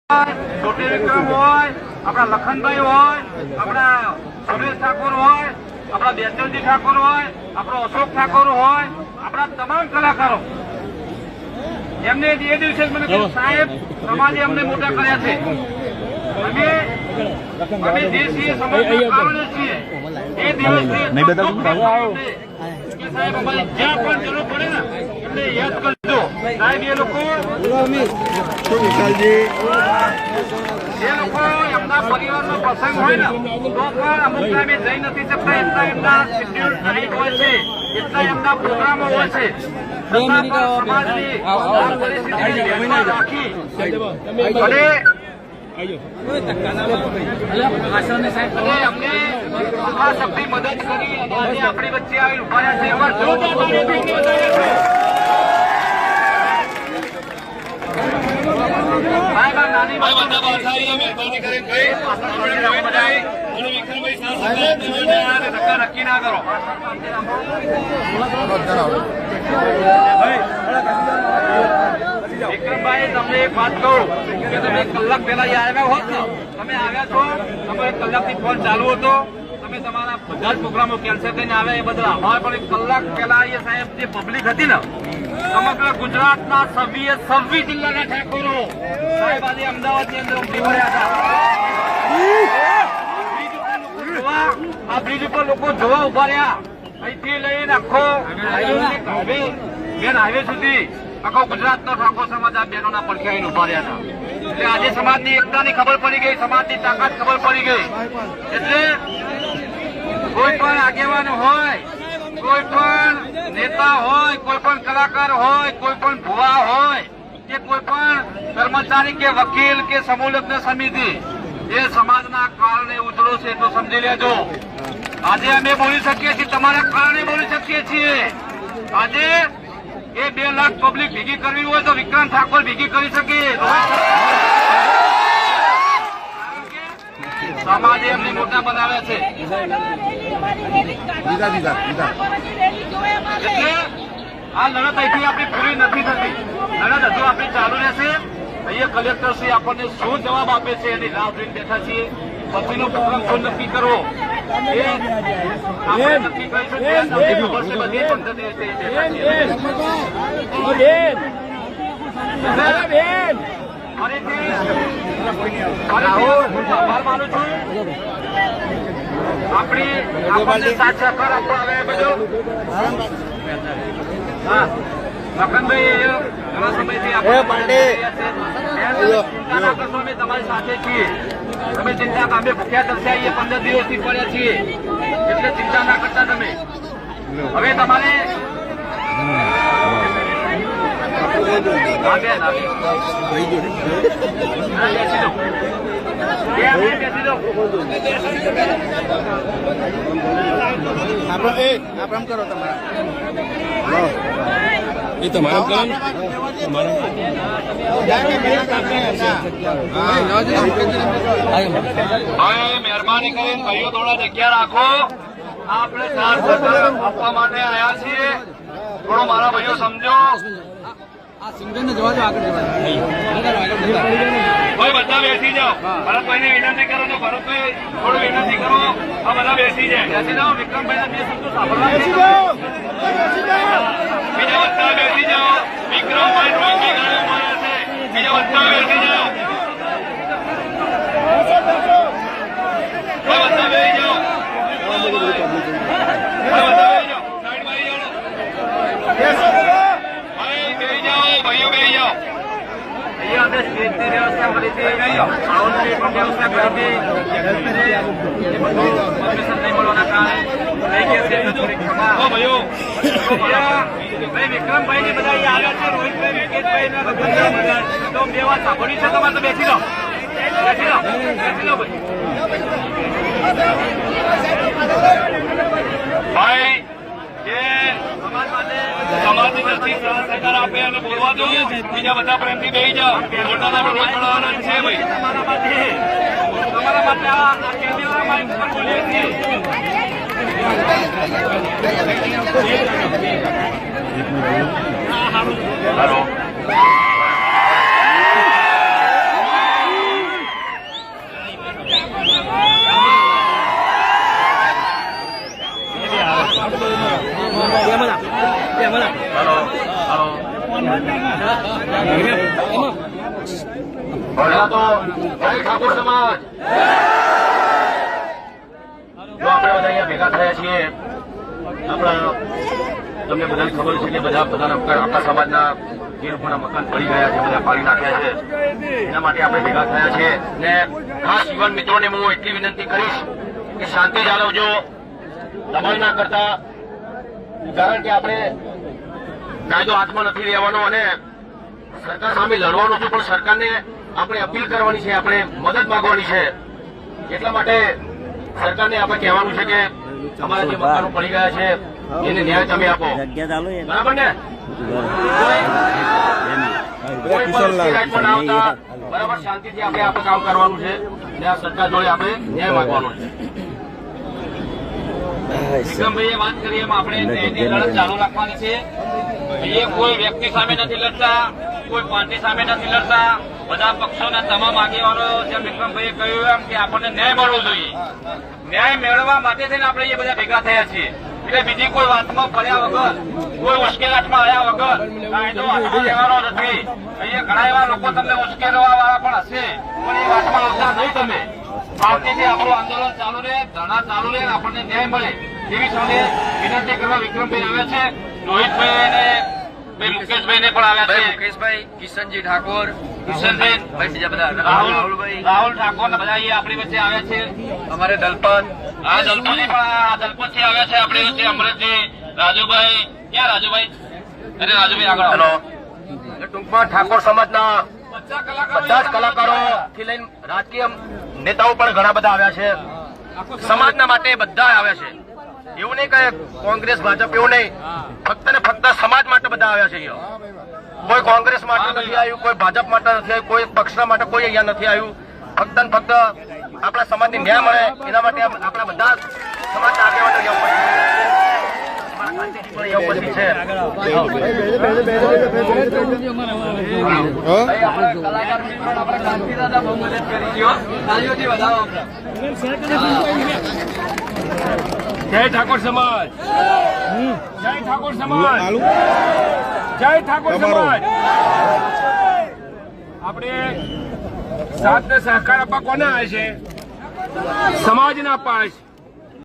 छोटे विक्रम होय, अपना लखनभाई होय, अपना सुरेश ठाकुर होय, अपना बेचलजी ठाकुर होय, अपना अशोक ठाकुर होय, अपना तमाम कलाकारों एमने ए दिवसे મને કહ્યું સાહેબ સમાજે અમને મોટા કર્યા છે અમે જે છીએ સમાજના કારણે છીએ એ દિવસથી કે સાહેબ અમારી જ્યાં પણ જરૂર પડે ને એટલે યાદ કરજો સાહેબ એ લોકો જે લોકો એમના પરિવારનો પ્રસંગ હોય ને તો પણ અમુક ટાઈમે જઈ નથી શકતા એટલા એમના શેડ્યુલ ટાઈટ હોય છે એટલા એમના પ્રોગ્રામો હોય છે સમાજની પરિસ્થિતિને રાખી અને અમને મહાશક્તિ મદદ કરી અને આજે આપણી વચ્ચે આવી ઉભા રહ્યા છે એવા જોરદાર તાળીઓથી નાની નક્કી ના કરો વિક્રમભાઈ તમને એક વાત કહું કે તમે 1 કલાક પહેલા આવ્યા હોત ને તમે આવ્યા છો તમે 1 કલાકથી ફોન ચાલુ હતો તમે તમારા બધા જ પ્રોગ્રામો કેન્સલ કરીને આવ્યા એ બદલ આભાર પણ 1 કલાક પહેલા એ સાહેબ જે પબ્લિક હતી ને સમગ્ર ગુજરાતના 26 જિલ્લાના ઠાકોરો સાહેબ આજે અમદાવાદની અંદર ઉમટી પડ્યા હતા આ બ્રિજ ઉપર લોકો જોવા ઉભા રહ્યા અહીંથી લઈને આખો મેન હાઈવે સુધી આખો ગુજરાતનો ઠાકોર સમાજ આ બહેનોના પડખે આવીને ઉભા રહ્યા હતા એટલે આજે સમાજની એકતાની ખબર પડી ગઈ સમાજની તાકાત ખબર પડી ગઈ એટલે કોઈ પણ આગેવાન હોય કોઈ પણ નેતા હોય કોઈ પણ કલાકાર હોય કોઈ પણ ભુવા હોય કે કોઈ પણ કર્મચારી કે વકીલ કે સમૂહ લગ્ન સમિતિ એ સમાજના કારણે ઉજળો છે તો સમજી લેજો આજે અમે બોલી શકીએ છીએ તમારા કારણે બોલી શકીએ છીએ આજે એ 2 લાખ પબ્લિક ભેગી કરવી હોય તો વિક્રમ ઠાકોર ભેગી કરી શકે સમાજે એમને મોટા બનાવ્યા છે એટલે આ લડત અહીંથી આપણી પૂરી નથી થતી લડત હજુ આપણી ચાલુ રહેશે અહીંયા કલેક્ટર શ્રી આપણને શું જવાબ આપે છે એની રાહ જોઈને બેઠા છીએ પછીનો પ્રોગ્રામ શું નક્કી કરવો એ આપણે નક્કી કરીશું ખબર છે બધી પદ્ધતિ આભાર માનું છું આપણી સાથ સહકાર આપવા આવે બધું હા લખનભાઈ ઘણા સમયથી અમે તમારી સાથે છીએ તમે ચિંતા અમે ભૂખ્યા દર્શાવીએ 15 દિવસથી પડ્યા છીએ એટલે ચિંતા ના કરતા તમે હવે તમારે કરો તમારા એ તમારા કરો મહેરબાની કરીને ભાઈઓ થોડા જગ્યા રાખો આપણે આપવા માટે આવ્યા છીએ થોડો મારા ભાઈઓ સમજો આ સિંગરને જોવા જો આગળ ભાઈ બધા બેસી જાઓ ભરતભાઈને વિનંતી કરો તો ભરતભાઈ થોડું વિનંતી કરો આ બધા બેસી જાય બેસી જાઓ વિક્રમભાઈના 2 શબ્દો સાંભળવા બેસી જાઓ બીજા બધા બેસી જાઓ વિક્રમભાઈ ડ્રોઈંગ બિગાડવા મળ્યા છે બીજા બધા બેસી જાઓ બધા બેસી જાઓ સ્ટેજની વ્યવસ્થા કરી હતી સાઉન્ડની પણ વ્યવસ્થા કરી હતી પરમિશન નહીં મળવાના કારણે થઈ ગયા છે થોડીક ક્ષમા ભાઈ વિક્રમભાઈ ની બધા આવ્યા છે રોહિતભાઈ વિકેશભાઈ ના બધા તો 2 વાત સાંભળી છે તમારે તો બેસી લો બેસી લો બેસી લો ભાઈ જે સમાજ માટે સમાજની દ્રષ્ટિ સહકાર આપે અને બોલવા દો બીજા બધા પ્રેમથી બેસી જાઓ મોટાના રોજ મળવાના છે ભાઈ તમારા માટે આ કેમેરા માઇક પર બોલીએ છીએ હેલો પહેલા તો જય ઠાકોર સમાજ. જો આપણે બધા અહીંયા ભેગા થયા છીએ, આપણા તમને બધાને ખબર છે કે બધાના આપણા સમાજના જે લોકોના મકાન પડી ગયા છે, બધા પાડી નાખ્યા છે, એના માટે આપણે ભેગા થયા છીએ. ને ખાસ યુવાન મિત્રોને હું એટલી વિનંતી કરીશ કે શાંતિ જાળવજો, દબાણ ના કરતા, કારણ કે આપણે કાયદો હાથમાં નથી લેવાનો અને સરકાર સામે લડવાનું છે, પણ સરકારને આપણે અપીલ કરવાની છે, આપણે મદદ માંગવાની છે. એટલા માટે સરકારને આપણે કહેવાનું છે કે અમારા જે મકાનો પડી ગયા છે એને ન્યાય તમે આપો. બરાબર ને? કોઈ પણ શિકાયતમાં ના આવતા, બરાબર શાંતિથી આપણે કામ કરવાનું છે અને આ સરકાર જોડે આપણે ન્યાય માંગવાનો છે. વિક્રમભાઈએ વાત કરી એમ આપણે ન્યાયની લડત ચાલુ રાખવાની છે. અહીંયા કોઈ વ્યક્તિ સામે નથી લડતા, કોઈ પાર્ટી સામે નથી લડતા, બધા પક્ષોના તમામ આગેવાનો જેમ વિક્રમભાઈએ કહ્યું એમ કે આપણને ન્યાય મળવો જોઈએ. ન્યાય મેળવવા માટે થઈને આપણે એ બધા ભેગા થયા છીએ. એટલે બીજી કોઈ વાતમાં પડ્યા વગર, કોઈ ઉશ્કેરાટમાં આવ્યા વગર કાયદો હાથમાં લેવાનો નથી. અહીંયા ઘણા એવા લોકો તમને ઉશ્કેરવા વાળા પણ હશે, પણ એ વાતમાં આવતા નહીં. તમે શાંતિથી આપણું આંદોલન ચાલુ રહે, ધરણા ચાલુ રહે, આપણને ન્યાય મળે એવી સૌને વિનંતી કરવા વિક્રમભાઈ આવ્યા છે. રોહિતભાઈ અને મુકેશભાઈ ને પણ આવ્યા છે. મુકેશભાઈ, કિશનજી ઠાકોર, કિશનબેન, ભાઈ બીજા બધા રાહુલ ઠાકોર ને બધા અહીંયા આપણી વચ્ચે આવ્યા છે. અમારે દલપત, આ દલપતજી પણ દલપત થી આવ્યા છે આપણી વચ્ચે. અમૃતજી, રાજુભાઈ, ક્યાં રાજુભાઈ? અરે રાજુભાઈ આગળ. હેલો. ટૂંકમાં ઠાકોર સમાજના બધા જ કલાકારો થી લઈને રાજકીય નેતાઓ પણ ઘણા બધા આવ્યા છે. સમાજના માટે બધા આવ્યા છે. એવું નહીં કે કોંગ્રેસ ભાજપ, એવું નહીં, ફક્ત ને ફક્ત સમાજ માટે બધા આવ્યા છે. કોઈ કોંગ્રેસ માટે નથી આવ્યું, કોઈ ભાજપ માટે નથી આવ્યું, કોઈ પક્ષના માટે કોઈ અહીંયા નથી આવ્યું. ફક્ત ને ફક્ત આપણા સમાજને ન્યાય મળે એના માટે આપણા બધા સમાજના આગેવાનો ઉપસ્થિત છે. જય ઠાકોર સમાજ, જય ઠાકોર સમાજ, જય ઠાકોર સમાજ. આપણે સાથને સહકાર આપવા કોને આવે છે? સમાજના આપવા આવે છે.